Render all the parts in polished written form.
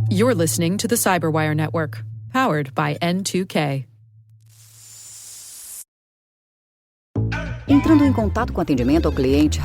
You're listening to the Cyberwire Network, powered by N2K. Entrando em contato com atendimento ao cliente.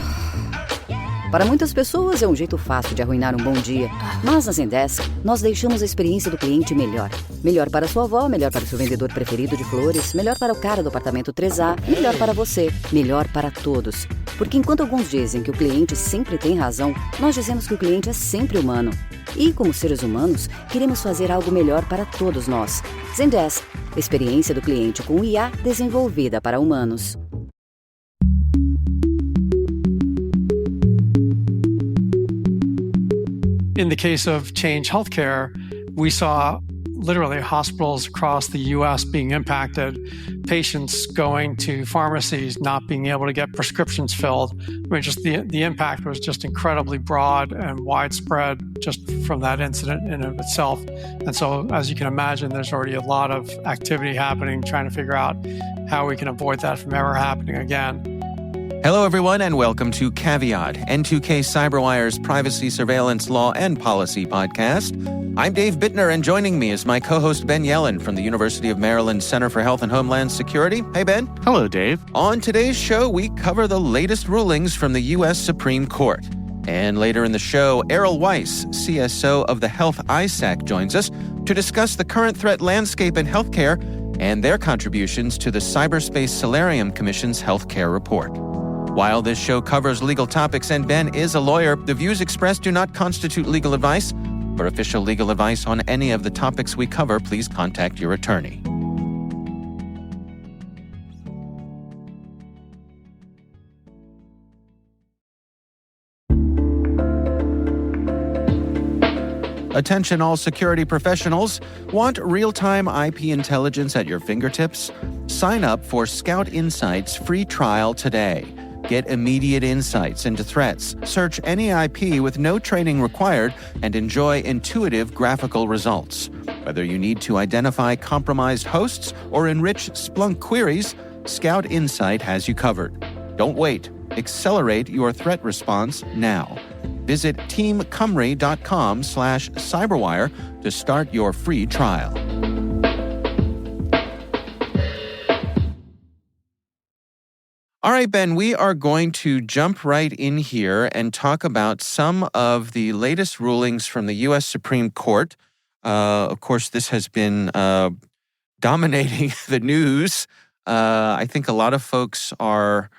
Para muitas pessoas é um jeito fácil de arruinar um bom dia. Mas na Zendesk, nós deixamos a experiência do cliente melhor. Melhor para sua avó, melhor para o seu vendedor preferido de flores, melhor para o cara do apartamento 3A, melhor para você, melhor para todos. Porque enquanto alguns dizem que o cliente sempre tem razão, nós dizemos que o cliente é sempre humano. E, como seres humanos, queremos fazer algo melhor para todos nós. Zendesk, experiência do cliente com IA desenvolvida para humanos. In the case of Change Healthcare, we saw literally hospitals across the U.S. being impacted, patients going to pharmacies not being able to get prescriptions filled. I mean, just the impact was just incredibly broad and widespread just from that incident in of itself. And so, as you can imagine, there's already a lot of activity happening trying to figure out how we can avoid that from ever happening again. Hello, everyone, and welcome to Caveat, N2K Cyberwire's privacy, surveillance, law, and policy podcast. I'm Dave Bittner, and joining me is my co-host Ben Yellen from the University of Maryland Center for Health and Homeland Security. Hey, Ben. Hello, Dave. On today's show, we cover the latest rulings from the U.S. Supreme Court. And later in the show, Errol Weiss, CSO of the Health-ISAC, joins us to discuss the current threat landscape in healthcare and their contributions to the Cyberspace Solarium Commission's healthcare report. While this show covers legal topics and Ben is a lawyer, the views expressed do not constitute legal advice. For official legal advice on any of the topics we cover, please contact your attorney. Attention all security professionals. Want real-time IP intelligence at your fingertips? Sign up for Scout Insight's free trial today. Get immediate insights into threats, search any IP with no training required, and enjoy intuitive graphical results. Whether you need to identify compromised hosts or enrich Splunk queries, Scout Insight has you covered. Don't wait. Accelerate your threat response now. Visit teamcumry.com/cyberwire to start your free trial. All right, Ben, we are going to jump right in here and talk about some of the latest rulings from the U.S. Supreme Court. Of course, this has been dominating the news. I think a lot of folks are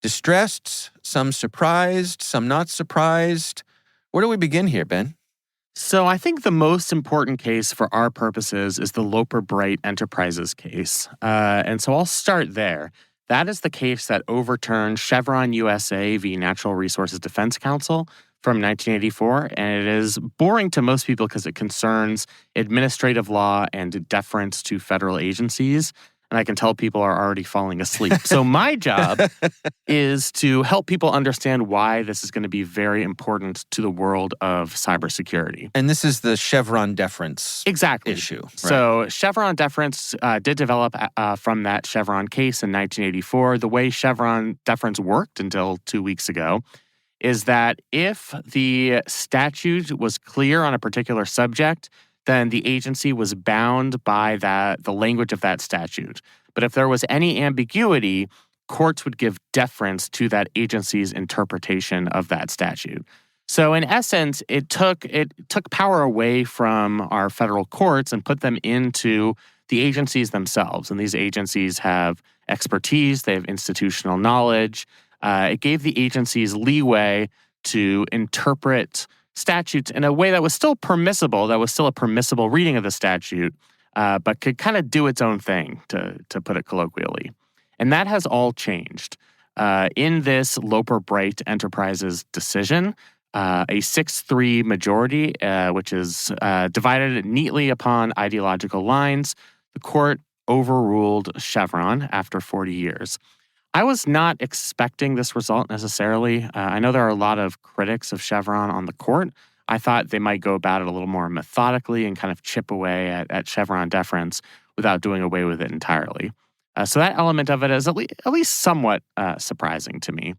distressed, some surprised, some not surprised. Where do we begin here, Ben? So I think the most important case for our purposes is the Loper Bright Enterprises case. And so I'll start there. That is the case that overturned Chevron USA v. Natural Resources Defense Council from 1984, and it is boring to most people because it concerns administrative law and deference to federal agencies, and I can tell people are already falling asleep. So my job is to help people understand why this is going to be very important to the world of cybersecurity. And this is the Chevron deference issue. Right? So Chevron deference did develop from that Chevron case in 1984. The way Chevron deference worked until 2 weeks ago is that if the statute was clear on a particular subject, then the agency was bound by the language of that statute. But if there was any ambiguity, courts would give deference to that agency's interpretation of that statute. So in essence, it took power away from our federal courts and put them into the agencies themselves. And these agencies have expertise, they have institutional knowledge. It gave the agencies leeway to interpret statutes in a way that was still permissible, that was still a permissible reading of the statute, but could kind of do its own thing, to put it colloquially. And that has all changed. In this Loper Bright Enterprises decision, a 6-3 majority, which is divided neatly upon ideological lines, the court overruled Chevron after 40 years. I was not expecting this result necessarily. I know there are a lot of critics of Chevron on the court. I thought they might go about it a little more methodically and kind of chip away at Chevron deference without doing away with it entirely. So that element of it is at least somewhat surprising to me.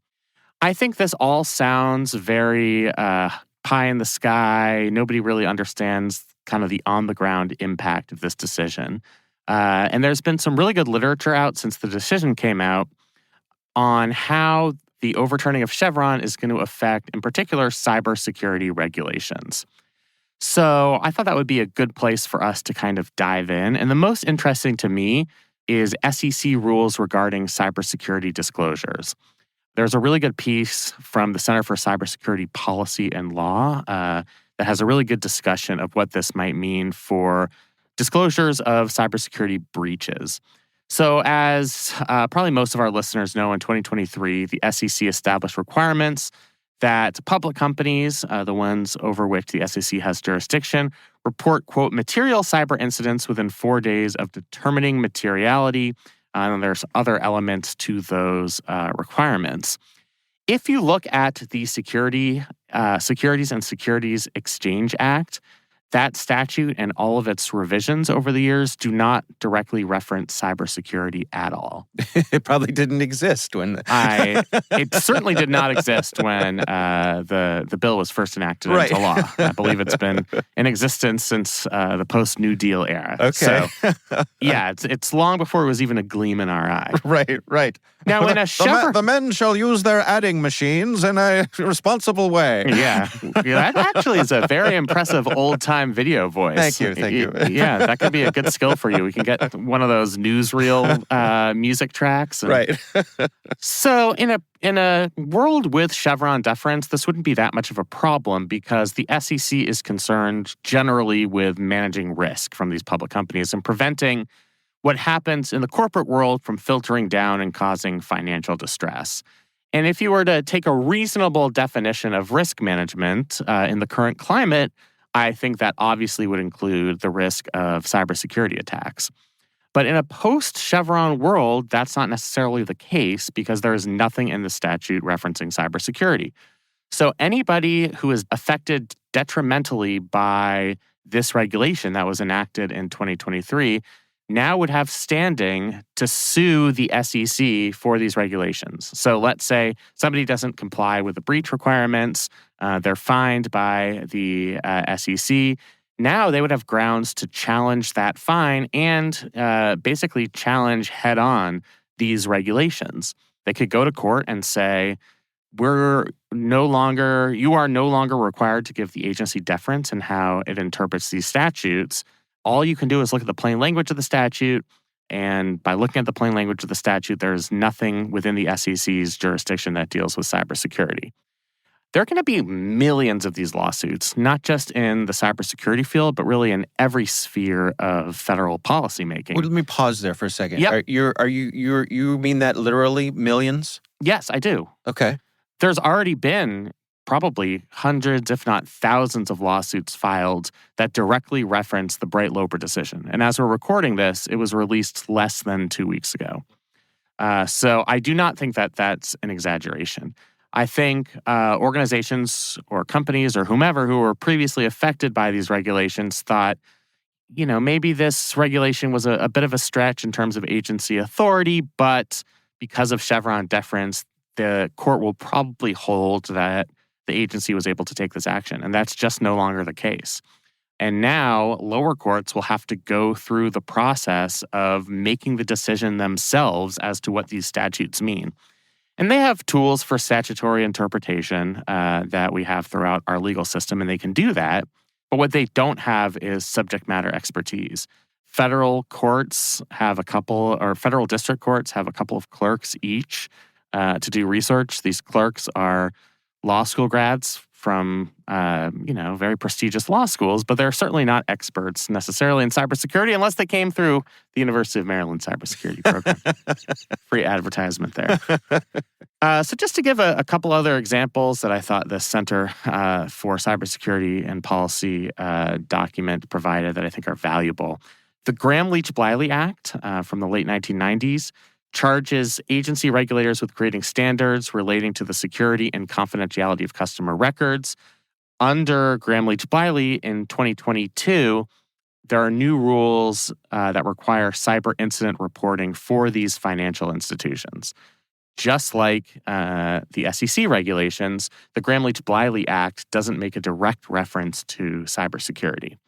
I think this all sounds very pie in the sky. Nobody really understands kind of the on-the-ground impact of this decision. And there's been some really good literature out since the decision came out on how the overturning of Chevron is going to affect, in particular, cybersecurity regulations. So I thought that would be a good place for us to kind of dive in. And the most interesting to me is SEC rules regarding cybersecurity disclosures. There's a really good piece from the Center for Cybersecurity Policy and Law that has a really good discussion of what this might mean for disclosures of cybersecurity breaches. So as probably most of our listeners know, in 2023, the SEC established requirements that public companies, the ones over which the SEC has jurisdiction, report, quote, material cyber incidents within 4 days of determining materiality. And there's other elements to those requirements. If you look at the Securities and Securities Exchange Act, that statute and all of its revisions over the years do not directly reference cybersecurity at all. It probably didn't exist when... It certainly did not exist when the bill was first enacted into law. I believe it's been in existence since the post-New Deal era. Okay. So, yeah, it's long before it was even a gleam in our eye. Right. Now, in a Chevron... The men shall use their adding machines in a responsible way. Yeah, that actually is a very impressive old-time video voice. Thank you. Yeah, that could be a good skill for you. We can get one of those newsreel music tracks. Right. So in a world with Chevron deference, this wouldn't be that much of a problem because the SEC is concerned generally with managing risk from these public companies and preventing what happens in the corporate world from filtering down and causing financial distress. And if you were to take a reasonable definition of risk management in the current climate, I think that obviously would include the risk of cybersecurity attacks. But in a post-Chevron world, that's not necessarily the case because there is nothing in the statute referencing cybersecurity. So anybody who is affected detrimentally by this regulation that was enacted in 2023 now would have standing to sue the SEC for these regulations. So let's say somebody doesn't comply with the breach requirements, they're fined by the SEC. Now they would have grounds to challenge that fine and basically challenge head-on these regulations. They could go to court and say, you are no longer required to give the agency deference in how it interprets these statutes. All you can do is look at the plain language of the statute, and by looking at the plain language of the statute, there's nothing within the SEC's jurisdiction that deals with cybersecurity. There are going to be millions of these lawsuits, not just in the cybersecurity field, but really in every sphere of federal policymaking. Well, let me pause there for a second. Yep. You mean that literally millions? Yes, I do. Okay. There's already been probably hundreds, if not thousands of lawsuits filed that directly reference the Bright-Loper decision. And as we're recording this, it was released less than 2 weeks ago. So I do not think that that's an exaggeration. I think organizations or companies or whomever who were previously affected by these regulations thought, maybe this regulation was a bit of a stretch in terms of agency authority, but because of Chevron deference, the court will probably hold that the agency was able to take this action. And that's just no longer the case. And now lower courts will have to go through the process of making the decision themselves as to what these statutes mean. And they have tools for statutory interpretation that we have throughout our legal system, and they can do that. But what they don't have is subject matter expertise. Federal courts have federal district courts have a couple of clerks each to do research. These clerks are law school grads from, very prestigious law schools, but they're certainly not experts necessarily in cybersecurity unless they came through the University of Maryland cybersecurity program. Free advertisement there. So just to give a couple other examples that I thought the Center for Cybersecurity and Policy document provided that I think are valuable. The Gramm-Leach-Bliley Act from the late 1990s charges agency regulators with creating standards relating to the security and confidentiality of customer records. Under Gramm-Leach-Bliley in 2022, there are new rules that require cyber incident reporting for these financial institutions. just like the SEC regulations, the Gramm-Leach-Bliley Act doesn't make a direct reference to cybersecurity.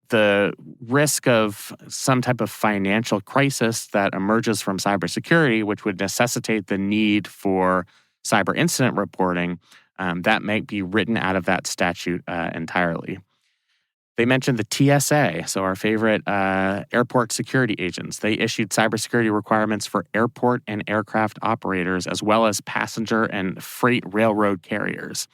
The risk of some type of financial crisis that emerges from cybersecurity, which would necessitate the need for cyber incident reporting, that might be written out of that statute entirely. They mentioned the TSA, so our favorite airport security agents. They issued cybersecurity requirements for airport and aircraft operators, as well as passenger and freight railroad carriers.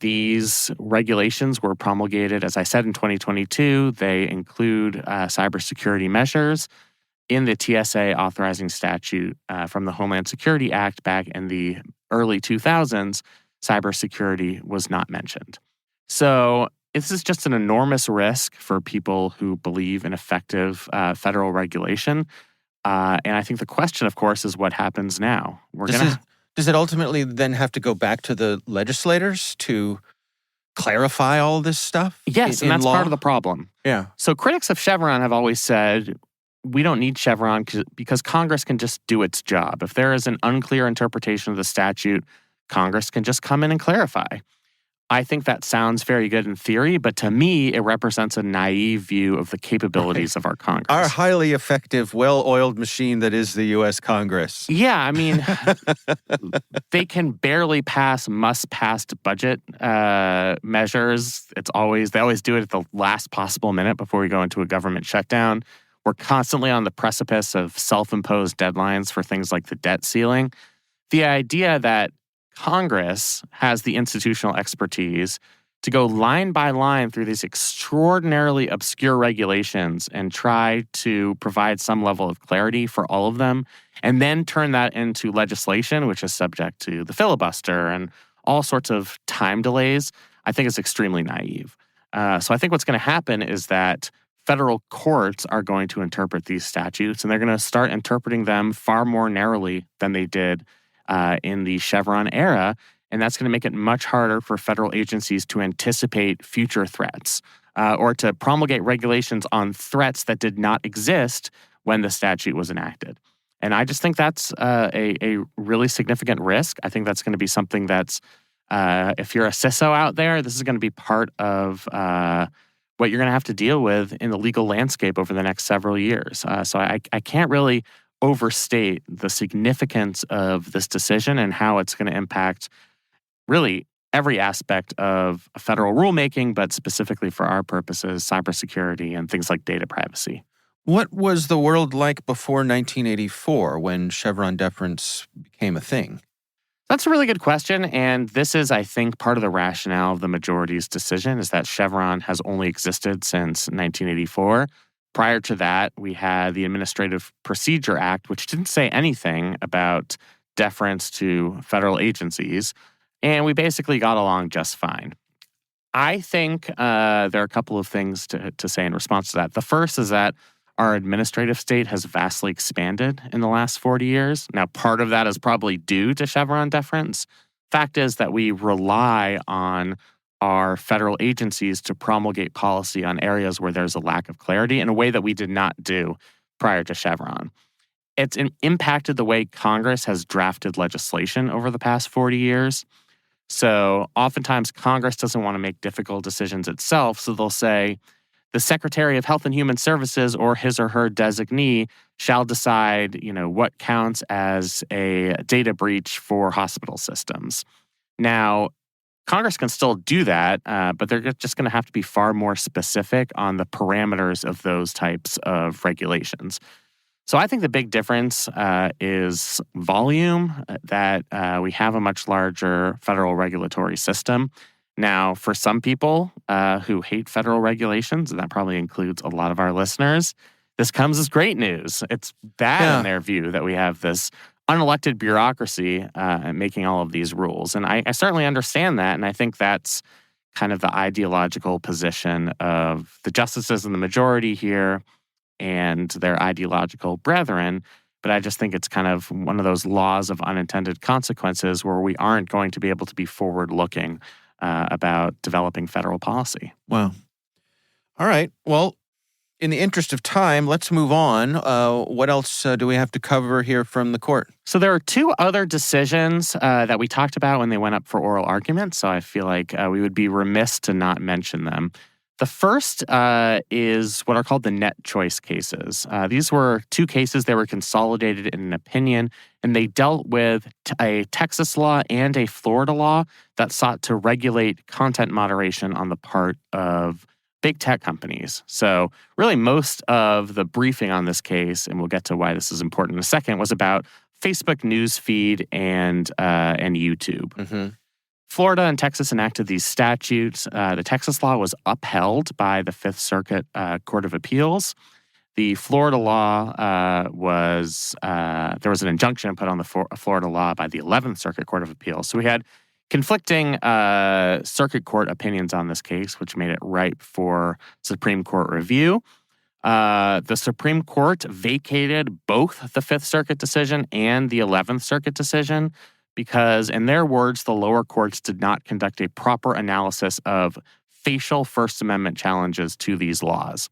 These regulations were promulgated, as I said, in 2022. They include cybersecurity measures. In the TSA authorizing statute from the Homeland Security Act back in the early 2000s, cybersecurity was not mentioned. So this is just an enormous risk for people who believe in effective federal regulation. And I think the question, of course, is what happens now? Does it ultimately then have to go back to the legislators to clarify all this stuff? Yes, and that's part of the problem. Yeah. So critics of Chevron have always said, we don't need Chevron because Congress can just do its job. If there is an unclear interpretation of the statute, Congress can just come in and clarify. I think that sounds very good in theory, but to me, it represents a naive view of the capabilities of our Congress. Our highly effective, well-oiled machine that is the U.S. Congress. Yeah, I mean, they can barely pass must-passed budget measures. They always do it at the last possible minute before we go into a government shutdown. We're constantly on the precipice of self-imposed deadlines for things like the debt ceiling. The idea that Congress has the institutional expertise to go line by line through these extraordinarily obscure regulations and try to provide some level of clarity for all of them, and then turn that into legislation, which is subject to the filibuster and all sorts of time delays, I think is extremely naive. So I think what's going to happen is that federal courts are going to interpret these statutes, and they're going to start interpreting them far more narrowly than they did in the Chevron era, and that's going to make it much harder for federal agencies to anticipate future threats or to promulgate regulations on threats that did not exist when the statute was enacted. And I just think that's a really significant risk. I think that's going to be something that's, if you're a CISO out there, this is going to be part of what you're going to have to deal with in the legal landscape over the next several years. So I can't really overstate the significance of this decision and how it's going to impact really every aspect of federal rulemaking, but specifically for our purposes, cybersecurity and things like data privacy. What was the world like before 1984 when Chevron deference became a thing? That's a really good question, and this is, I think, part of the rationale of the majority's decision is that Chevron has only existed since 1984. Prior to that, we had the Administrative Procedure Act, which didn't say anything about deference to federal agencies, and we basically got along just fine. I think there are a couple of things to say in response to that. The first is that our administrative state has vastly expanded in the last 40 years. Now, part of that is probably due to Chevron deference. Fact is that we rely on our federal agencies to promulgate policy on areas where there's a lack of clarity in a way that we did not do prior to Chevron. It's impacted the way Congress has drafted legislation over the past 40 years. So oftentimes Congress doesn't want to make difficult decisions itself, so they'll say, the Secretary of Health and Human Services or his or her designee shall decide, what counts as a data breach for hospital systems. Now, Congress can still do that, but they're just going to have to be far more specific on the parameters of those types of regulations. So I think the big difference is volume, that we have a much larger federal regulatory system. Now, for some people who hate federal regulations, and that probably includes a lot of our listeners, this comes as great news. It's bad in their view that we have this unelected bureaucracy making all of these rules. And I certainly understand that, and I think that's kind of the ideological position of the justices in the majority here and their ideological brethren. But I just think it's kind of one of those laws of unintended consequences where we aren't going to be able to be forward-looking about developing federal policy. Wow. All right. Well, In the interest of time, let's move on. What else do we have to cover here from the court? So there are two other decisions that we talked about when they went up for oral argument, so I feel like we would be remiss to not mention them. The first is what are called the net choice cases. These were two cases that were consolidated in an opinion, and they dealt with a Texas law and a Florida law that sought to regulate content moderation on the part of big tech companies. So really most of the briefing on this case, and we'll get to why this is important in a second, was about Facebook news feed and YouTube. Mm-hmm. Florida and Texas enacted these statutes. The Texas law was upheld by the Fifth Circuit Court of Appeals. The Florida law there was an injunction put on the Florida law by the 11th Circuit Court of Appeals. So we had conflicting circuit court opinions on this case, which made it ripe for Supreme Court review. The Supreme Court vacated both the Fifth Circuit decision and the 11th Circuit decision because, in their words, the lower courts did not conduct a proper analysis of facial First Amendment challenges to these laws.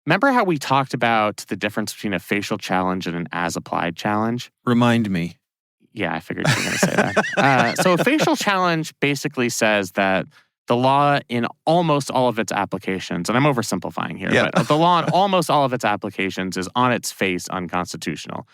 Remember how we talked about the difference between a facial challenge and an as-applied challenge? Remind me. Yeah, I figured you were going to say that. So a facial challenge basically says that the law in almost all of its applications, and I'm oversimplifying here, but the law in almost all of its applications is on its face unconstitutional.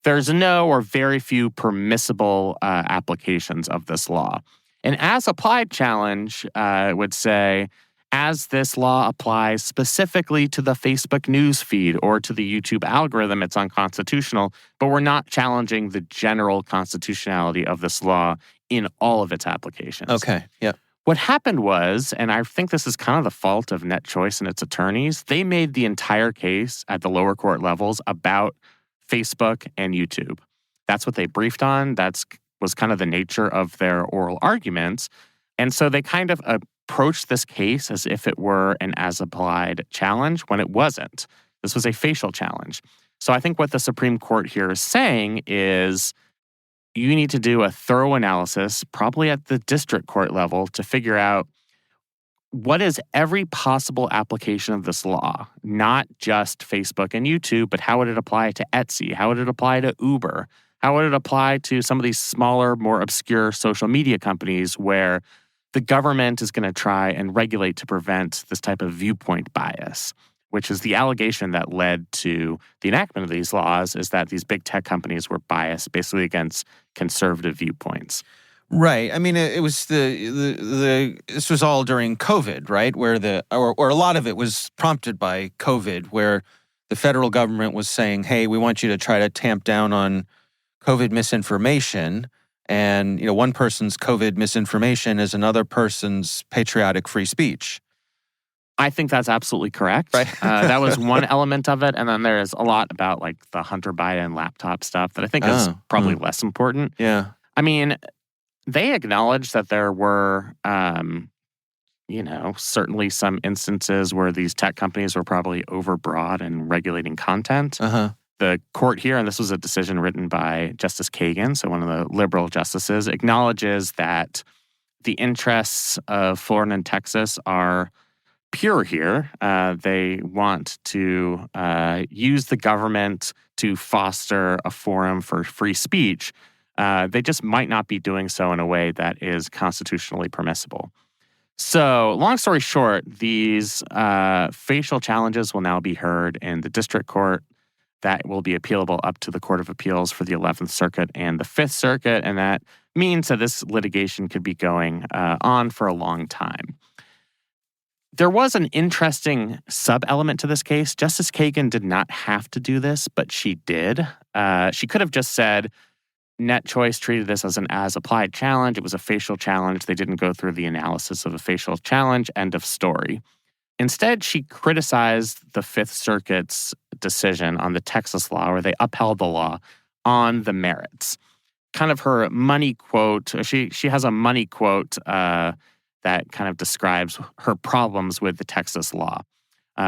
There's no or very few permissible applications of this law. An as-applied challenge would say, as this law applies specifically to the Facebook news feed or to the YouTube algorithm, it's unconstitutional, but we're not challenging the general constitutionality of this law in all of its applications. Okay, yeah. What happened was, and I think this is kind of the fault of Net Choice and its attorneys, they made the entire case at the lower court levels about Facebook and YouTube. That's what they briefed on. That was kind of the nature of their oral arguments. And so they kind of approached this case as if it were an as-applied challenge when it wasn't. This was a facial challenge. So I think what the Supreme Court here is saying is you need to do a thorough analysis, probably at the district court level, to figure out what is every possible application of this law, not just Facebook and YouTube, but how would it apply to Etsy? How would it apply to Uber? How would it apply to some of these smaller, more obscure social media companies where the government is going to try and regulate to prevent this type of viewpoint bias, which is the allegation that led to the enactment of these laws, is that these big tech companies were biased basically against conservative viewpoints. Right. I mean, it was this was all during COVID, right? Where or a lot of it was prompted by COVID, where the federal government was saying, hey, we want you to try to tamp down on COVID misinformation. And, one person's COVID misinformation is another person's patriotic free speech. I think that's absolutely correct. Right. That was one element of it. And then there's a lot about like the Hunter Biden laptop stuff that I think is probably less important. Yeah. I mean, they acknowledge that there were, certainly some instances where these tech companies were probably overbroad in regulating content. Uh-huh. The court here, and this was a decision written by Justice Kagan, so one of the liberal justices, acknowledges that the interests of Florida and Texas are pure here. They want to use the government to foster a forum for free speech. They just might not be doing so in a way that is constitutionally permissible. So, long story short, these facial challenges will now be heard in the district court. That will be appealable up to the Court of Appeals for the 11th Circuit and the 5th Circuit, and that means that this litigation could be going on for a long time. There was an interesting sub-element to this case. Justice Kagan did not have to do this, but she did. She could have just said, Net Choice treated this as an as-applied challenge. It was a facial challenge. They didn't go through the analysis of a facial challenge. End of story. Instead, she criticized the Fifth Circuit's decision on the Texas law, where they upheld the law on the merits. Kind of her money quote, she has a money quote that kind of describes her problems with the Texas law.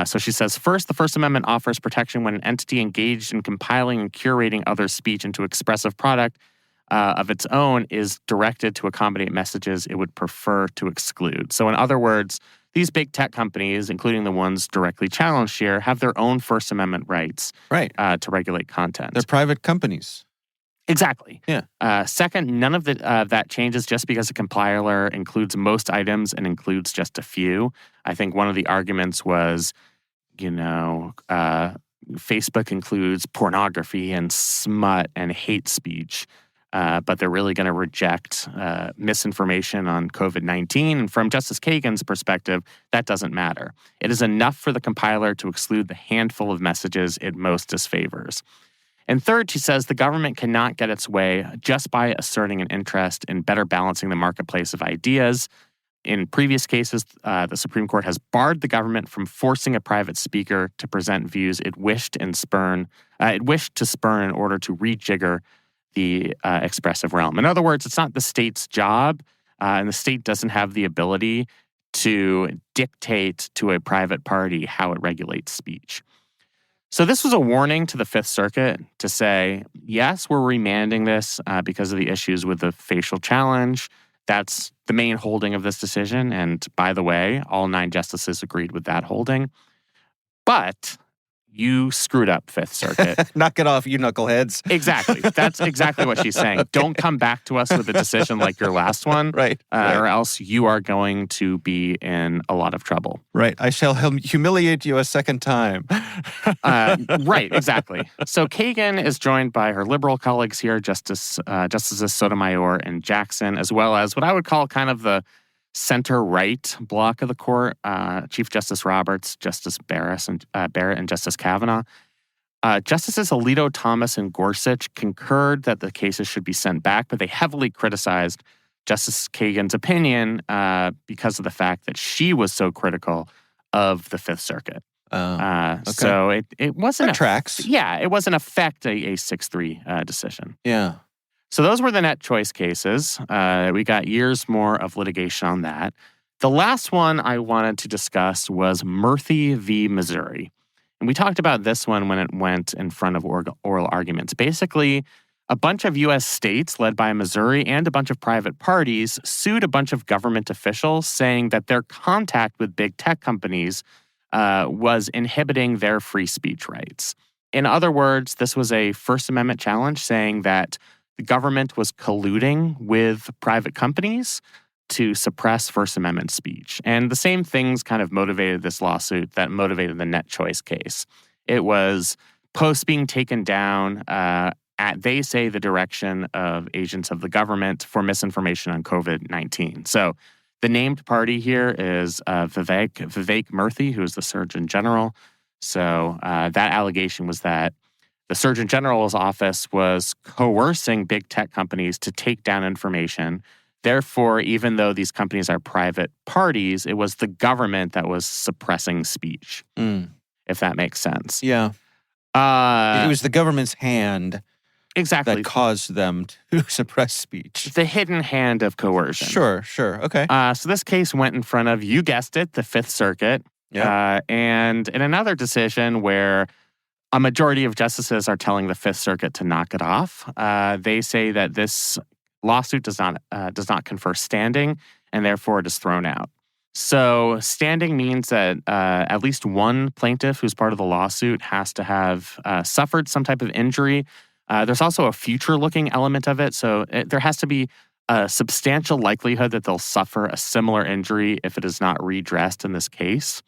So she says, first, the First Amendment offers protection when an entity engaged in compiling and curating other speech into expressive product of its own is directed to accommodate messages it would prefer to exclude. So in other words, these big tech companies, including the ones directly challenged here, have their own First Amendment rights to regulate content. They're private companies. Exactly. Yeah. Second, none of that changes just because a compiler includes most items and includes just a few. I think one of the arguments was, Facebook includes pornography and smut and hate speech, but they're really going to reject misinformation on COVID-19. And from Justice Kagan's perspective, that doesn't matter. It is enough for the compiler to exclude the handful of messages it most disfavors. And third, she says the government cannot get its way just by asserting an interest in better balancing the marketplace of ideas. In previous cases, the Supreme Court has barred the government from forcing a private speaker to present views it wished to spurn in order to rejigger the expressive realm. In other words, it's not the state's job, and the state doesn't have the ability to dictate to a private party how it regulates speech. So this was a warning to the Fifth Circuit to say, yes, we're remanding this because of the issues with the facial challenge. That's the main holding of this decision. And by the way, all 9 justices agreed with that holding. But you screwed up, Fifth Circuit. Knock it off, you knuckleheads. Exactly. That's exactly what she's saying. Don't come back to us with a decision like your last one. Right. Or else you are going to be in a lot of trouble. Right. I shall humiliate you a second time. Right, exactly. So Kagan is joined by her liberal colleagues here, Justices Sotomayor and Jackson, as well as what I would call kind of the center-right block of the court, Chief Justice Roberts, Justice Barrett, and Justice Kavanaugh. Justices Alito, Thomas, and Gorsuch concurred that the cases should be sent back, but they heavily criticized Justice Kagan's opinion because of the fact that she was so critical of the Fifth Circuit. Okay. So it wasn't... That tracks. Yeah, it was in effect a 6-3 decision. Yeah. So those were the net choice cases. We got years more of litigation on that. The last one I wanted to discuss was Murthy v. Missouri. And we talked about this one when it went in front of oral arguments. Basically, a bunch of U.S. states led by Missouri and a bunch of private parties sued a bunch of government officials saying that their contact with big tech companies was inhibiting their free speech rights. In other words, this was a First Amendment challenge saying that the government was colluding with private companies to suppress First Amendment speech. And the same things kind of motivated this lawsuit that motivated the net choice case. It was posts being taken down at, they say, the direction of agents of the government for misinformation on COVID-19. So the named party here is Vivek Murthy, who is the Surgeon General. So that allegation was that the Surgeon General's office was coercing big tech companies to take down information. Therefore, even though these companies are private parties, it was the government that was suppressing speech, if that makes sense. Yeah. It was the government's hand exactly that caused them to suppress speech. The hidden hand of coercion. Sure. Okay. So this case went in front of, you guessed it, the Fifth Circuit. Yeah. And in another decision where a majority of justices are telling the Fifth Circuit to knock it off. They say that this lawsuit does not confer standing, and therefore it is thrown out. So standing means that at least one plaintiff who's part of the lawsuit has to have suffered some type of injury. There's also a future-looking element of it, so there has to be a substantial likelihood that they'll suffer a similar injury if it is not redressed in this case.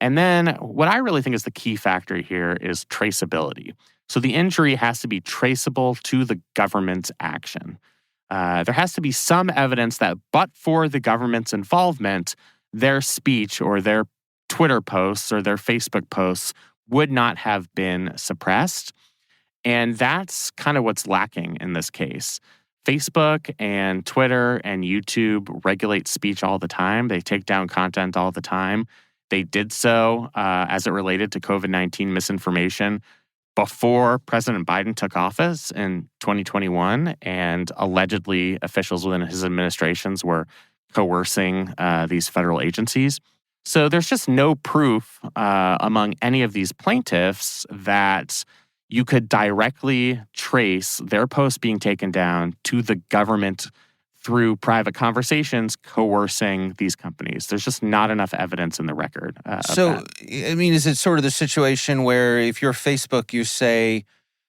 And then what I really think is the key factor here is traceability. So the injury has to be traceable to the government's action. There has to be some evidence that but for the government's involvement, their speech or their Twitter posts or their Facebook posts would not have been suppressed. And that's kind of what's lacking in this case. Facebook and Twitter and YouTube regulate speech all the time. They take down content all the time. They did so as it related to COVID-19 misinformation before President Biden took office in 2021, and allegedly officials within his administrations were coercing these federal agencies. So there's just no proof among any of these plaintiffs that you could directly trace their posts being taken down to the government through private conversations, coercing these companies. There's just not enough evidence in the record. So, I mean, is it sort of the situation where if you're Facebook, you say,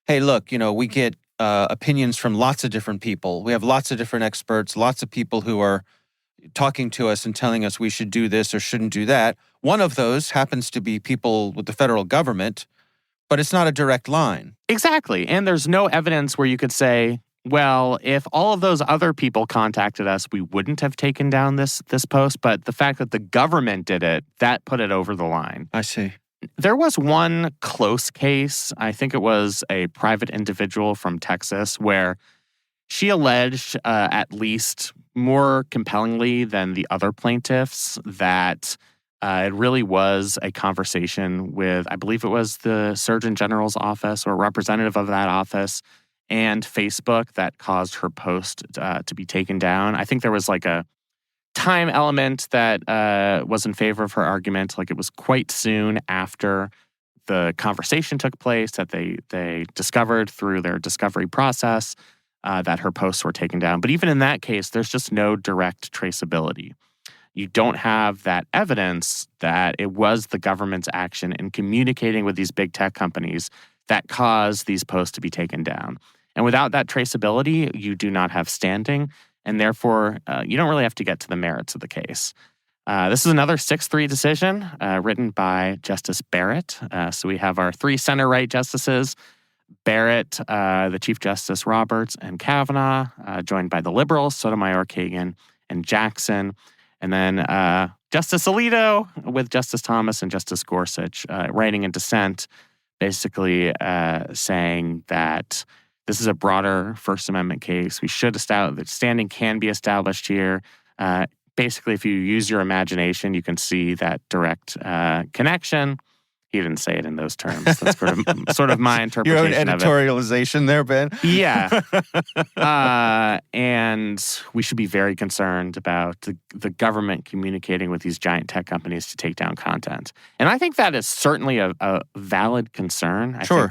hey, look, we get opinions from lots of different people. We have lots of different experts, lots of people who are talking to us and telling us we should do this or shouldn't do that. One of those happens to be people with the federal government, but it's not a direct line. Exactly. And there's no evidence where you could say, well, if all of those other people contacted us, we wouldn't have taken down this post. But the fact that the government did it, that put it over the line. I see. There was one close case. I think it was a private individual from Texas where she alleged, at least more compellingly than the other plaintiffs, that it really was a conversation with, I believe it was the Surgeon General's office or a representative of that office, and Facebook that caused her post to be taken down. I think there was like a time element that was in favor of her argument. Like it was quite soon after the conversation took place that they discovered through their discovery process that her posts were taken down. But even in that case, there's just no direct traceability. You don't have that evidence that it was the government's action in communicating with these big tech companies that caused these posts to be taken down. And without that traceability, you do not have standing, and therefore you don't really have to get to the merits of the case. This is another 6-3 decision written by Justice Barrett. So we have our 3 center-right justices, Barrett, the Chief Justice Roberts, and Kavanaugh, joined by the liberals, Sotomayor, Kagan, and Jackson. And then Justice Alito with Justice Thomas and Justice Gorsuch writing in dissent, basically saying that this is a broader First Amendment case. We should establish that standing can be established here. Basically, if you use your imagination, you can see that direct connection. He didn't say it in those terms. That's sort of my interpretation Your own editorialization there, Ben. Yeah. And we should be very concerned about the government communicating with these giant tech companies to take down content. And I think that is certainly a valid concern. I think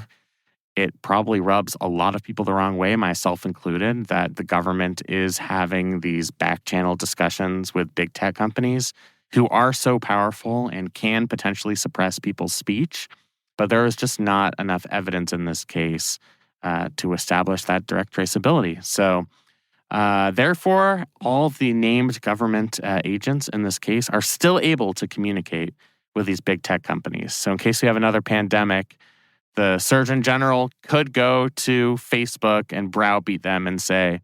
it probably rubs a lot of people the wrong way, myself included, that the government is having these back-channel discussions with big tech companies who are so powerful and can potentially suppress people's speech. But there is just not enough evidence in this case to establish that direct traceability. So therefore, all of the named government agents in this case are still able to communicate with these big tech companies. So in case we have another pandemic, the Surgeon General could go to Facebook and browbeat them and say,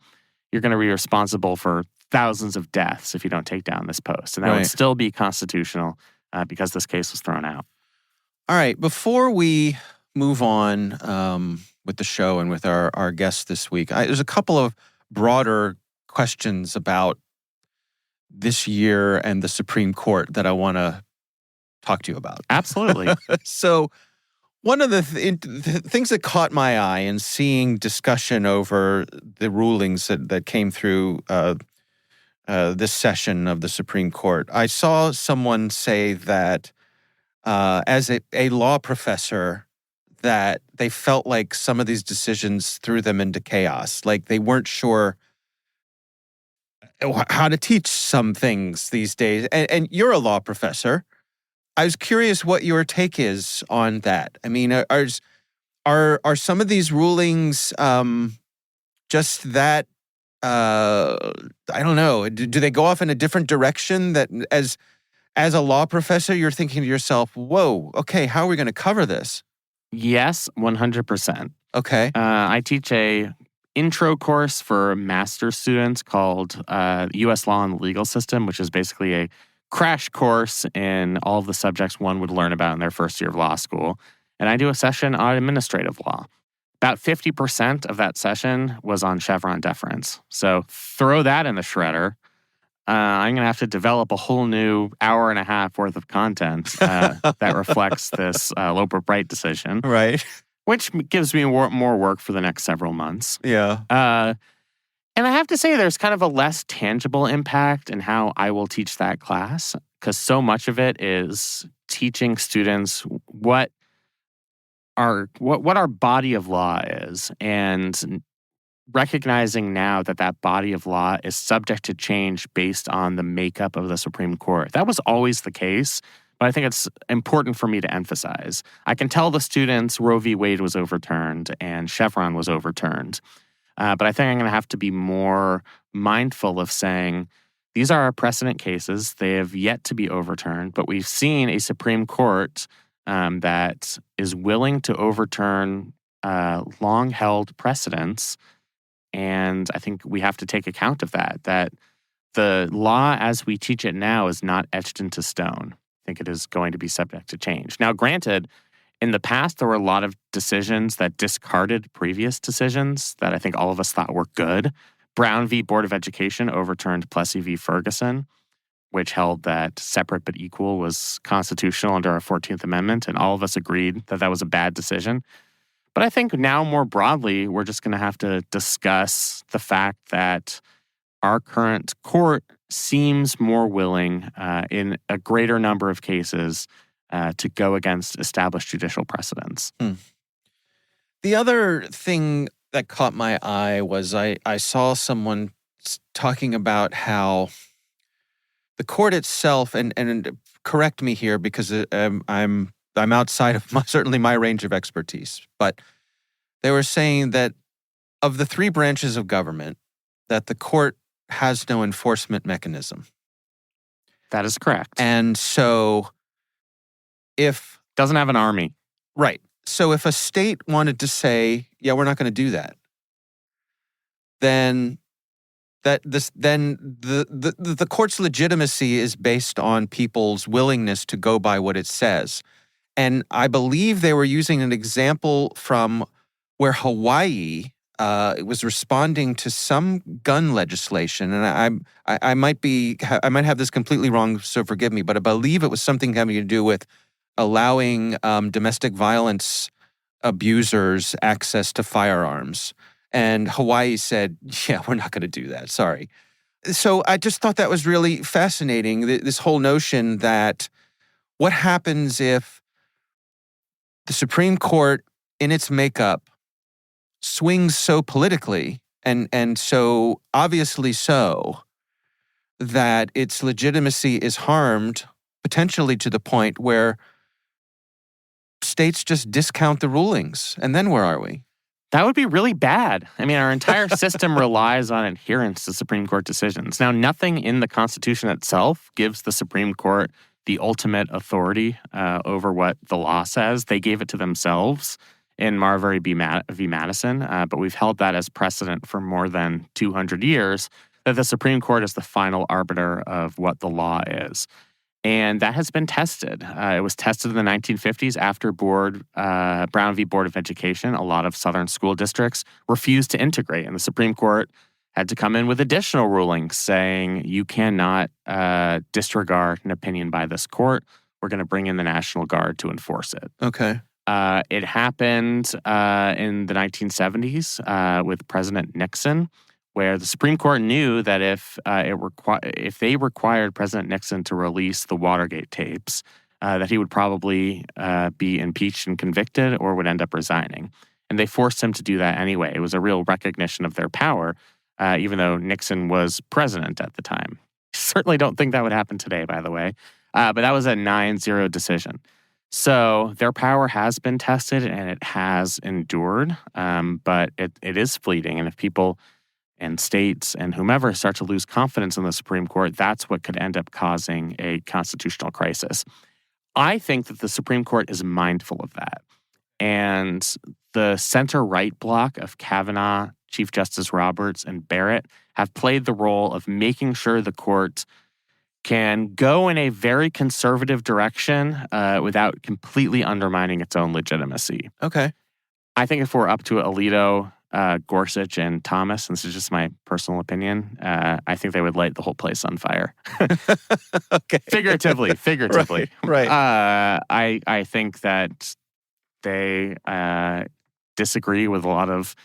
you're going to be responsible for thousands of deaths if you don't take down this post. And that would still be constitutional because this case was thrown out. All right. Before we move on with the show and with our guests this week, there's a couple of broader questions about this year and the Supreme Court that I want to talk to you about. Absolutely. So one of the things that caught my eye in seeing discussion over the rulings that came through this session of the Supreme Court, I saw someone say that as a law professor, that they felt like some of these decisions threw them into chaos. Like they weren't sure how to teach some things these days. And you're a law professor. I was curious what your take is on that. I mean, are some of these rulings just that, I don't know, do they go off in a different direction that as a law professor, you're thinking to yourself, whoa, okay, how are we going to cover this? Yes, 100%. Okay. I teach a intro course for master's students called U.S. Law and the Legal System, which is basically a crash course in all of the subjects one would learn about in their first year of law school. And I do a session on administrative law. About 50% of that session was on Chevron deference. So throw that in the shredder. I'm going to have to develop a whole new hour and a half worth of content that reflects this Loper-Bright decision. Right. Which gives me more work for the next several months. Yeah. And I have to say there's kind of a less tangible impact in how I will teach that class, because so much of it is teaching students what our body of law is. And recognizing now that that body of law is subject to change based on the makeup of the Supreme Court. That was always the case, but I think it's important for me to emphasize. I can tell the students Roe v. Wade was overturned and Chevron was overturned, but I think I'm going to have to be more mindful of saying these are our precedent cases. They have yet to be overturned, but we've seen a Supreme Court that is willing to overturn long-held precedents. And I think we have to take account of that the law as we teach it now is not etched into stone. I think it is going to be subject to change. Now, granted, in the past, there were a lot of decisions that discarded previous decisions that I think all of us thought were good. Brown v. Board of Education overturned Plessy v. Ferguson, which held that separate but equal was constitutional under our 14th Amendment, and all of us agreed that that was a bad decision. But I think now more broadly, we're just going to have to discuss the fact that our current court seems more willing in a greater number of cases to go against established judicial precedents. The other thing that caught my eye was I saw someone talking about how the court itself, and correct me here because I'm outside of certainly my range of expertise, but they were saying that of the three branches of government, that the court has no enforcement mechanism. That is correct. And so if... Doesn't have an army. Right. So if a state wanted to say, yeah, we're not going to do that, then the court's legitimacy is based on people's willingness to go by what it says. And I believe they were using an example from where Hawaii was responding to some gun legislation, and I might have this completely wrong, so forgive me, but I believe it was something having to do with allowing domestic violence abusers access to firearms. And Hawaii said, yeah, we're not going to do that, sorry. So I just thought that was really fascinating, this whole notion that what happens if the Supreme Court in its makeup swings so politically and so obviously so that its legitimacy is harmed potentially to the point where states just discount the rulings. And then where are we? That would be really bad. I mean, our entire system relies on adherence to Supreme Court decisions. Now, nothing in the Constitution itself gives the Supreme Court the ultimate authority over what the law says. They gave it to themselves in Marbury v. Madison, but we've held that as precedent for more than 200 years, that the Supreme Court is the final arbiter of what the law is. And that has been tested. It was tested in the 1950s after Brown v. Board of Education. A lot of southern school districts refused to integrate, and the Supreme Court had to come in with additional rulings saying you cannot disregard an opinion by this court. We're going to bring in the National Guard to enforce it. Okay. It happened in the 1970s with President Nixon, where the Supreme Court knew that if they required President Nixon to release the Watergate tapes, that he would probably be impeached and convicted or would end up resigning. And they forced him to do that anyway. It was a real recognition of their power, even though Nixon was president at the time. Certainly don't think that would happen today, by the way. But that was a 9-0 decision. So their power has been tested and it has endured, but it is fleeting. And if people and states and whomever start to lose confidence in the Supreme Court, that's what could end up causing a constitutional crisis. I think that the Supreme Court is mindful of that. And the center-right bloc of Kavanaugh, Chief Justice Roberts, and Barrett have played the role of making sure the court can go in a very conservative direction without completely undermining its own legitimacy. Okay. I think if we're up to Alito, Gorsuch, and Thomas, and this is just my personal opinion, I think they would light the whole place on fire. Okay. Figuratively. Right. I think that they disagree with a lot of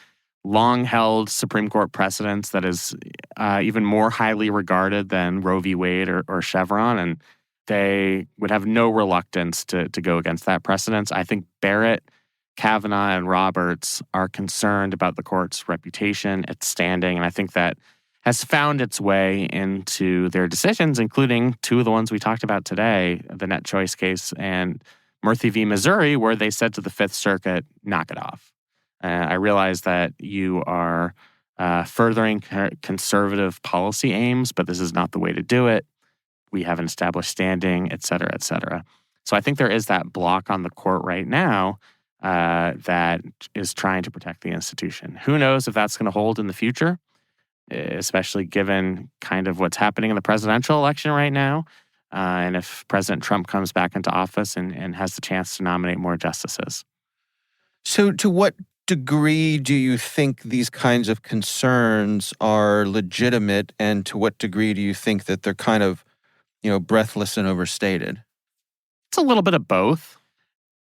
long-held Supreme Court precedents that is even more highly regarded than Roe v. Wade or Chevron, and they would have no reluctance to go against that precedent. I think Barrett Kavanaugh and Roberts are concerned about the court's reputation, its standing, and I think that has found its way into their decisions, including two of the ones we talked about today, the Net Choice case and Murphy v. Missouri, where they said to the Fifth Circuit, knock it off. I realize that you are furthering conservative policy aims, but this is not the way to do it. We have an established standing, et cetera, et cetera. So I think there is that block on the court right now that is trying to protect the institution. Who knows if that's going to hold in the future, especially given kind of what's happening in the presidential election right now, and if President Trump comes back into office and has the chance to nominate more justices. So to what degree do you think these kinds of concerns are legitimate, and to what degree do you think that they're kind of, breathless and overstated? It's a little bit of both.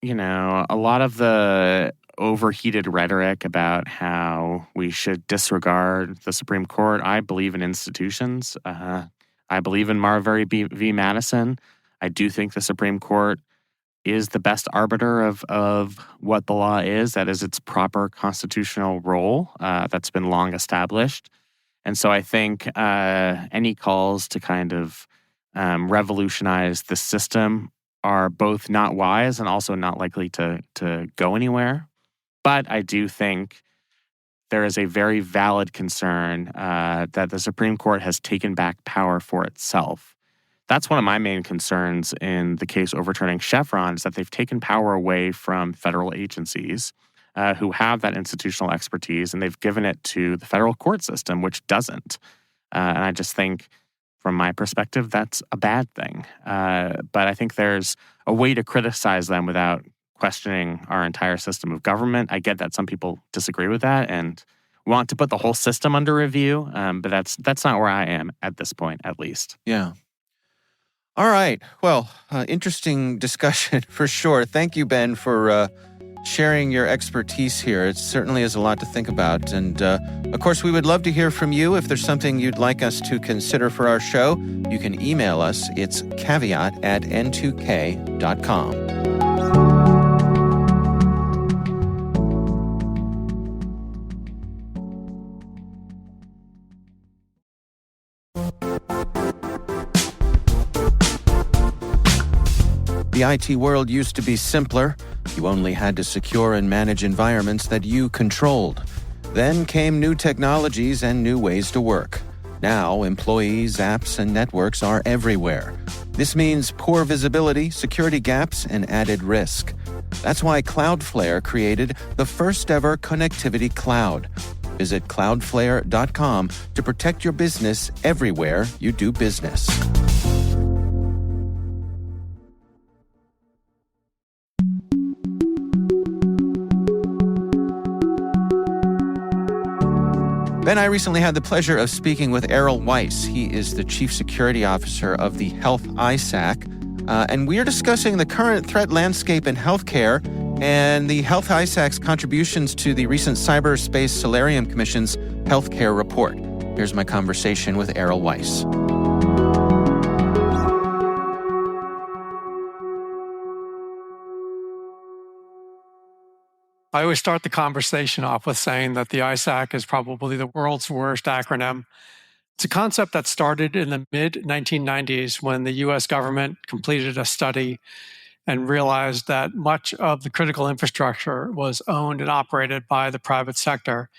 A lot of the overheated rhetoric about how we should disregard the Supreme Court. I believe in institutions. I believe in Marbury v. Madison. I do think the Supreme Court is the best arbiter of what the law is. That is its proper constitutional role that's been long established. And so I think any calls to kind of revolutionize the system are both not wise and also not likely to go anywhere. But I do think there is a very valid concern that the Supreme Court has taken back power for itself. That's one of my main concerns in the case overturning Chevron, is that they've taken power away from federal agencies who have that institutional expertise, and they've given it to the federal court system, which doesn't. And I just think, from my perspective, that's a bad thing. But I think there's a way to criticize them without questioning our entire system of government. I get that some people disagree with that and want to put the whole system under review, but that's not where I am at this point, at least. Yeah. All right. Well, interesting discussion for sure. Thank you, Ben, for sharing your expertise here. It certainly is a lot to think about. And, of course, we would love to hear from you. If there's something you'd like us to consider for our show, you can email us. It's caveat@n2k.com. The IT world used to be simpler. You only had to secure and manage environments that you controlled. Then came new technologies and new ways to work. Now, employees, apps, and networks are everywhere. This means poor visibility, security gaps, and added risk. That's why Cloudflare created the first-ever connectivity cloud. Visit cloudflare.com to protect your business everywhere you do business. Ben, I recently had the pleasure of speaking with Errol Weiss. He is the Chief Security Officer of the Health-ISAC, and we are discussing the current threat landscape in healthcare and the Health-ISAC's contributions to the recent Cyberspace Solarium Commission's healthcare report. Here's my conversation with Errol Weiss. I always start the conversation off with saying that the ISAC is probably the world's worst acronym. It's a concept that started in the mid-1990s when the U.S. government completed a study and realized that much of the critical infrastructure was owned and operated by the private sector.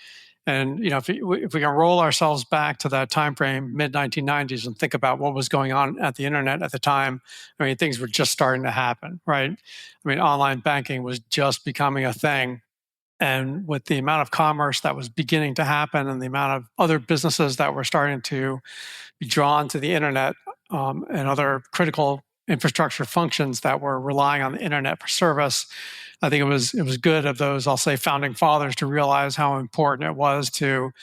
And if we can roll ourselves back to that time frame, mid-1990s, and think about what was going on at the internet at the time, things were just starting to happen, right? Online banking was just becoming a thing. And with the amount of commerce that was beginning to happen and the amount of other businesses that were starting to be drawn to the internet and other critical infrastructure functions that were relying on the internet for service, I think it was good of those, I'll say, founding fathers to realize how important it was to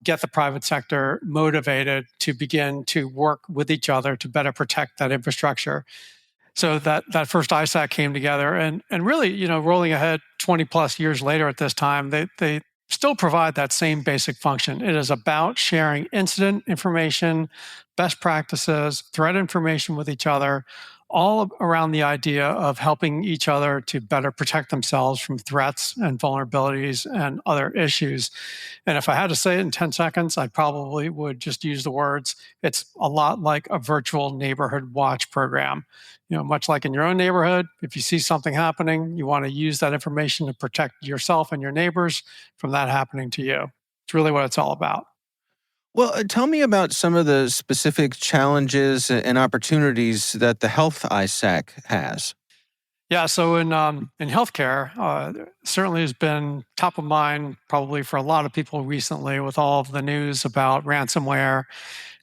get the private sector motivated to begin to work with each other to better protect that infrastructure. So that first ISAC came together, and really, rolling ahead 20 plus years later at this time, they still provide that same basic function. It is about sharing incident information, best practices, threat information with each other, all around the idea of helping each other to better protect themselves from threats and vulnerabilities and other issues. And if I had to say it in 10 seconds, I probably would just use the words, it's a lot like a virtual neighborhood watch program. Much like in your own neighborhood, if you see something happening, you want to use that information to protect yourself and your neighbors from that happening to you. It's really what it's all about. Well, tell me about some of the specific challenges and opportunities that the Health-ISAC has. Yeah, so in healthcare, certainly has been top of mind probably for a lot of people recently with all of the news about ransomware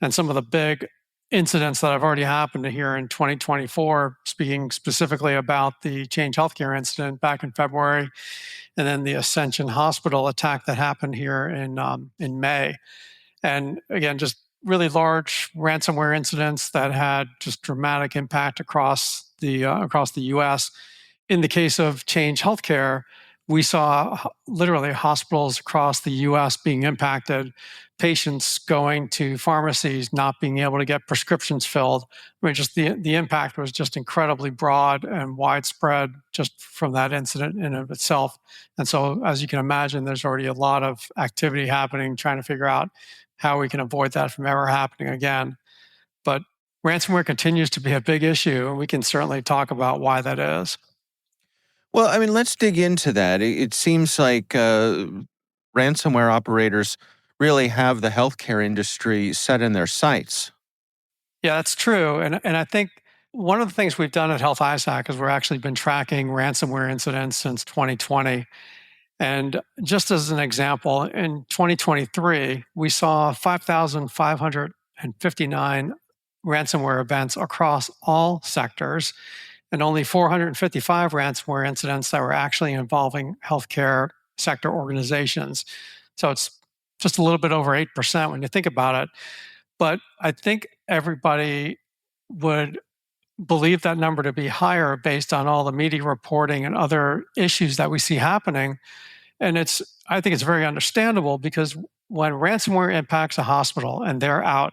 and some of the big incidents that have already happened here in 2024. Speaking specifically about the Change Healthcare incident back in February, and then the Ascension Hospital attack that happened here in May. And again, just really large ransomware incidents that had just dramatic impact across the U.S. In the case of Change Healthcare, we saw literally hospitals across the U.S. being impacted, patients going to pharmacies not being able to get prescriptions filled. I mean, just the impact was just incredibly broad and widespread just from that incident in of itself. And so, as you can imagine, there's already a lot of activity happening trying to figure out how we can avoid that from ever happening again. But ransomware continues to be a big issue, and we can certainly talk about why that is. Well, I mean, let's dig into that. It seems like ransomware operators really have the healthcare industry set in their sights. Yeah, that's true. And I think one of the things we've done at Health-ISAC is we're actually been tracking ransomware incidents since 2020. And just as an example, in 2023, we saw 5,559 ransomware events across all sectors, and only 455 ransomware incidents that were actually involving healthcare sector organizations. So it's just a little bit over 8% when you think about it. But I think everybody would believe that number to be higher based on all the media reporting and other issues that we see happening. And I think it's very understandable because when ransomware impacts a hospital and they're out,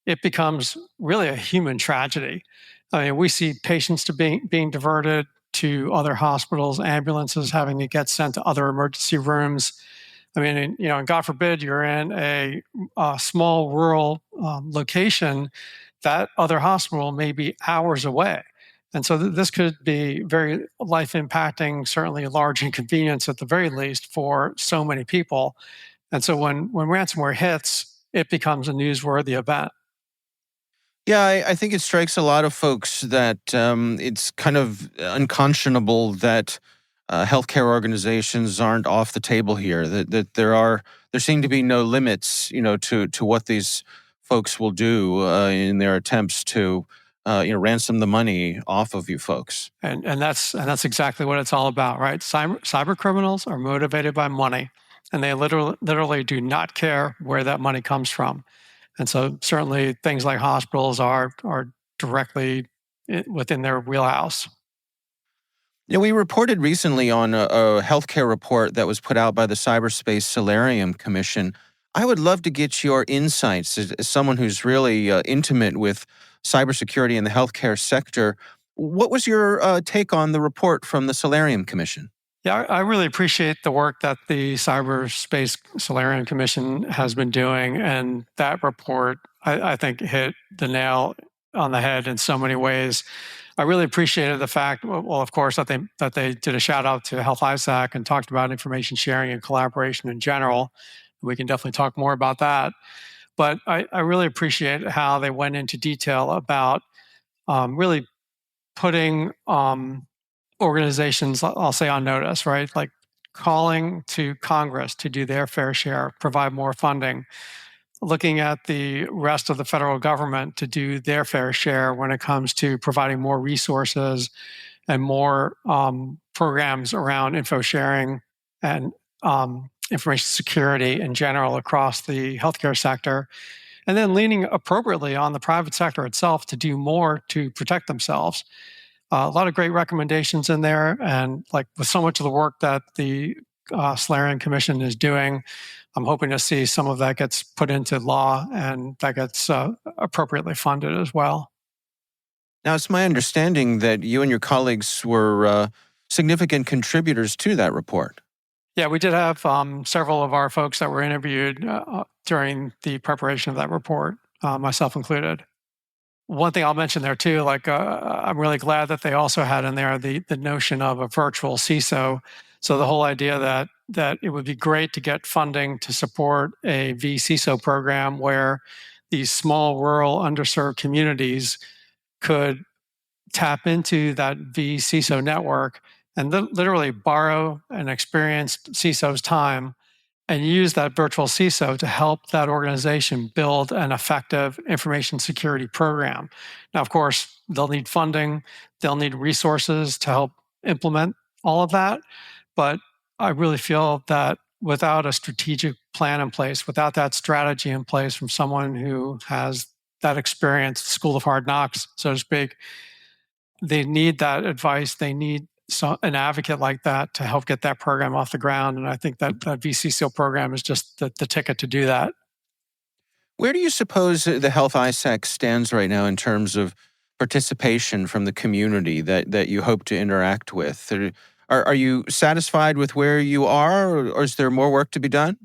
it becomes really a human tragedy. I mean, we see patients being diverted to other hospitals, ambulances having to get sent to other emergency rooms. I mean, and God forbid you're in a small rural location, that other hospital may be hours away. And so this could be very life impacting, certainly a large inconvenience at the very least for so many people. And so when ransomware hits, it becomes a newsworthy event. Yeah, I think it strikes a lot of folks that it's kind of unconscionable that healthcare organizations aren't off the table here. That there seem to be no limits, to what these folks will do in their attempts to, ransom the money off of you folks. And that's exactly what it's all about, right? Cyber criminals are motivated by money, and they literally do not care where that money comes from. And so certainly things like hospitals are directly within their wheelhouse. We reported recently on a healthcare report that was put out by the Cyberspace Solarium Commission. I would love to get your insights as someone who's really intimate with cybersecurity in the healthcare sector. What was your take on the report from the Solarium Commission? Yeah, I really appreciate the work that the Cyberspace Solarium Commission has been doing. And that report, I think, hit the nail on the head in so many ways. I really appreciated the fact, well, of course, that they did a shout out to Health-ISAC and talked about information sharing and collaboration in general. We can definitely talk more about that. But I really appreciate how they went into detail about really putting organizations, I'll say, on notice, right? Like calling to Congress to do their fair share, provide more funding, looking at the rest of the federal government to do their fair share when it comes to providing more resources and more programs around info sharing and information security in general across the healthcare sector. And then leaning appropriately on the private sector itself to do more to protect themselves. A lot of great recommendations in there. And like with so much of the work that the Solarium Commission is doing, I'm hoping to see some of that gets put into law and that gets appropriately funded as well. Now, it's my understanding that you and your colleagues were significant contributors to that report. Yeah, we did have several of our folks that were interviewed during the preparation of that report, myself included. One thing I'll mention there too, I'm really glad that they also had in there the notion of a virtual CISO. So the whole idea that it would be great to get funding to support a vCISO program where these small, rural, underserved communities could tap into that vCISO network and literally borrow an experienced CISO's time and use that virtual CISO to help that organization build an effective information security program. Now, of course, they'll need funding, they'll need resources to help implement all of that. But I really feel that without a strategic plan in place, without that strategy in place from someone who has that experience, school of hard knocks, so to speak, they need that advice. They need an advocate like that to help get that program off the ground. And I think that vCISO program is just the ticket to do that. Where do you suppose the Health-ISAC stands right now in terms of participation from the community that you hope to interact with? Are you satisfied with where you are, or is there more work to be done?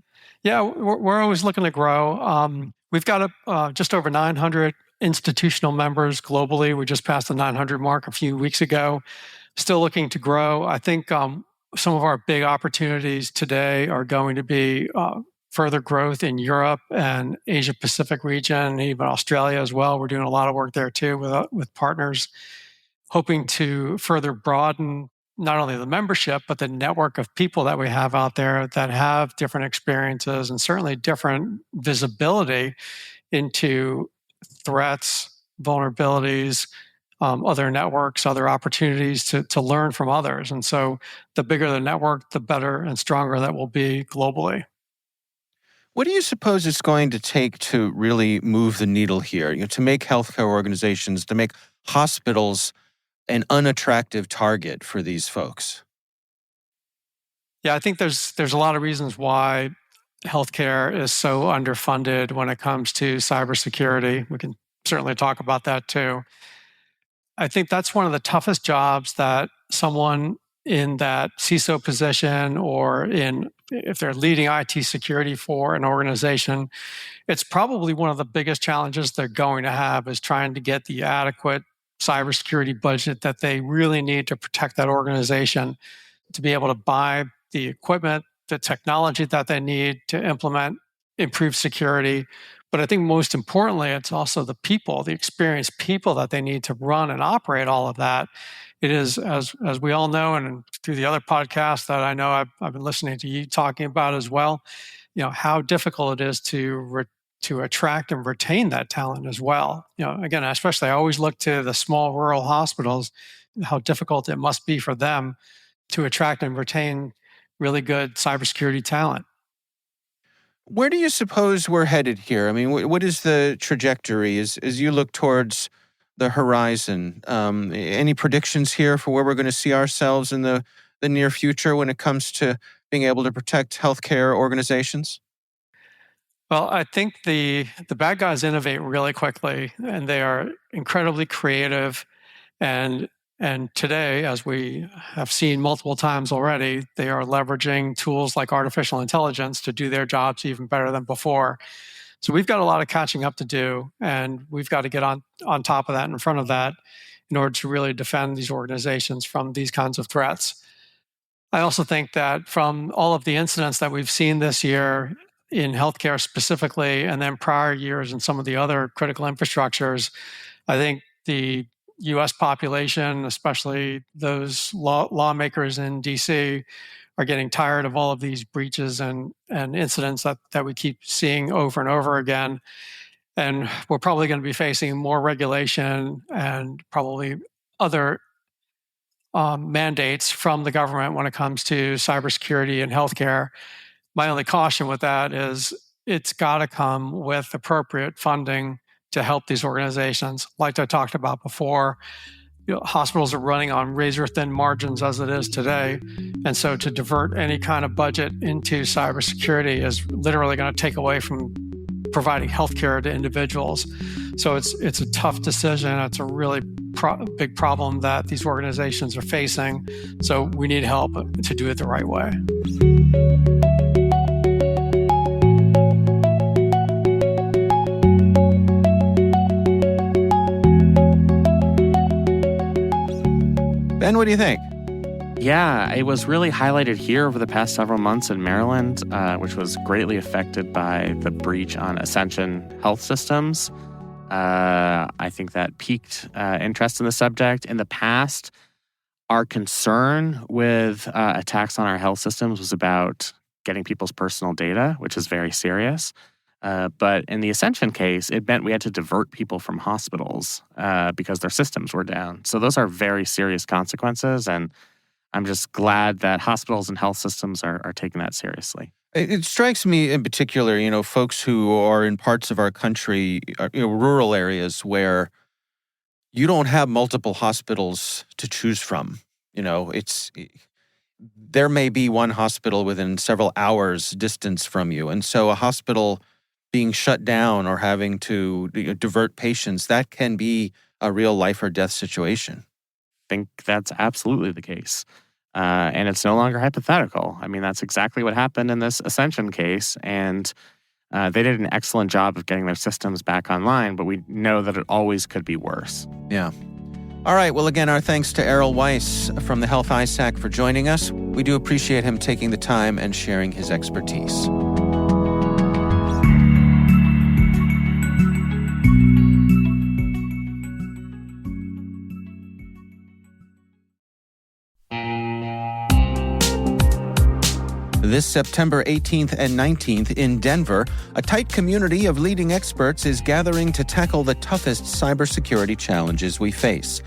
Yeah, we're always looking to grow. We've got just over 900 institutional members globally. We just passed the 900 mark a few weeks ago. Still looking to grow. I think some of our big opportunities today are going to be further growth in Europe and Asia Pacific region, even Australia as well. We're doing a lot of work there too with partners, hoping to further broaden not only the membership, but the network of people that we have out there that have different experiences and certainly different visibility into threats, vulnerabilities, other networks, other opportunities to learn from others. And so the bigger the network, the better and stronger that will be globally. What do you suppose it's going to take to really move the needle here, to make healthcare organizations, to make hospitals an unattractive target for these folks? Yeah, I think there's a lot of reasons why healthcare is so underfunded when it comes to cybersecurity. We can certainly talk about that too. I think that's one of the toughest jobs that someone in that CISO position or if they're leading IT security for an organization, it's probably one of the biggest challenges they're going to have is trying to get the adequate cybersecurity budget that they really need to protect that organization, to be able to buy the equipment, the technology that they need to implement improved security. But I think most importantly, it's also the people, the experienced people that they need to run and operate all of that. It is, as we all know, and through the other podcasts that I know I've been listening to you talking about as well, how difficult it is to attract and retain that talent as well. Again, especially I always look to the small rural hospitals, how difficult it must be for them to attract and retain really good cybersecurity talent. Where do you suppose we're headed here? I mean, what is the trajectory as you look towards the horizon? Any predictions here for where we're going to see ourselves in the near future when it comes to being able to protect healthcare organizations? Well, I think the bad guys innovate really quickly, and they are incredibly creative. And today, as we have seen multiple times already, they are leveraging tools like artificial intelligence to do their jobs even better than before. So we've got a lot of catching up to do, and we've got to get on top of that and in front of that in order to really defend these organizations from these kinds of threats. I also think that from all of the incidents that we've seen this year in healthcare specifically, and then prior years in some of the other critical infrastructures, I think the U.S. population, especially those lawmakers in D.C., are getting tired of all of these breaches and incidents that we keep seeing over and over again. And we're probably going to be facing more regulation and probably other mandates from the government when it comes to cybersecurity and healthcare. My only caution with that is it's got to come with appropriate funding to help these organizations. Like I talked about before, hospitals are running on razor-thin margins as it is today. And so to divert any kind of budget into cybersecurity is literally going to take away from providing healthcare to individuals. So it's a tough decision. It's a really big problem that these organizations are facing. So we need help to do it the right way. Ben, what do you think? Yeah, it was really highlighted here over the past several months in Maryland, which was greatly affected by the breach on Ascension Health Systems. I think that piqued interest in the subject. In the past, our concern with attacks on our health systems was about getting people's personal data, which is very serious. But in the Ascension case, it meant we had to divert people from hospitals because their systems were down. So those are very serious consequences, and I'm just glad that hospitals and health systems are taking that seriously. It strikes me in particular, folks who are in parts of our country, rural areas where you don't have multiple hospitals to choose from. There may be one hospital within several hours distance from you. And so a hospital being shut down or having to divert patients, that can be a real life or death situation. I think that's absolutely the case. And it's no longer hypothetical. I mean, that's exactly what happened in this Ascension case. And they did an excellent job of getting their systems back online, but we know that it always could be worse. Yeah. All right. Well, again, our thanks to Errol Weiss from the Health-ISAC for joining us. We do appreciate him taking the time and sharing his expertise. This September 18th and 19th in Denver, a tight community of leading experts is gathering to tackle the toughest cybersecurity challenges we face.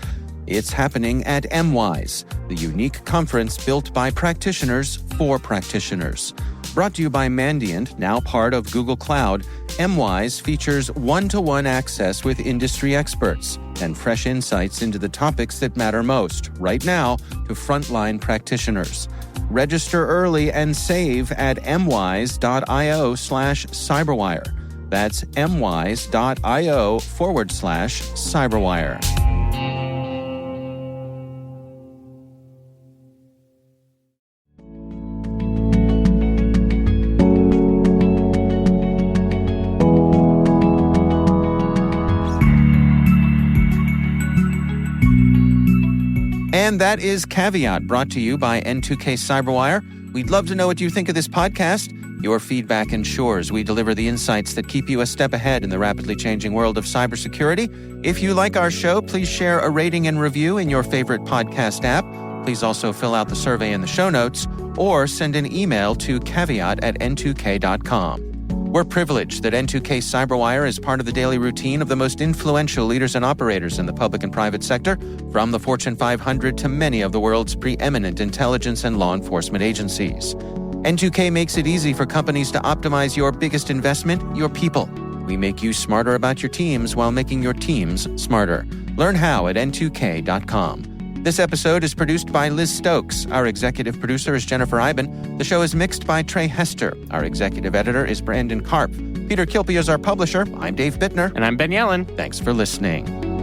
It's happening at MWise, the unique conference built by practitioners for practitioners. Brought to you by Mandiant, now part of Google Cloud, MWise features one-to-one access with industry experts and fresh insights into the topics that matter most, right now, to frontline practitioners. Register early and save at mwise.io/cyberwire. That's mwise.io/cyberwire. And that is Caveat, brought to you by N2K Cyberwire. We'd love to know what you think of this podcast. Your feedback ensures we deliver the insights that keep you a step ahead in the rapidly changing world of cybersecurity. If you like our show, please share a rating and review in your favorite podcast app. Please also fill out the survey in the show notes or send an email to caveat@n2k.com. We're privileged that N2K Cyberwire is part of the daily routine of the most influential leaders and operators in the public and private sector, from the Fortune 500 to many of the world's preeminent intelligence and law enforcement agencies. N2K makes it easy for companies to optimize your biggest investment, your people. We make you smarter about your teams while making your teams smarter. Learn how at n2k.com. This episode is produced by Liz Stokes. Our executive producer is Jennifer Iben. The show is mixed by Trey Hester. Our executive editor is Brandon Karp. Peter Kilpie is our publisher. I'm Dave Bittner. And I'm Ben Yellen. Thanks for listening.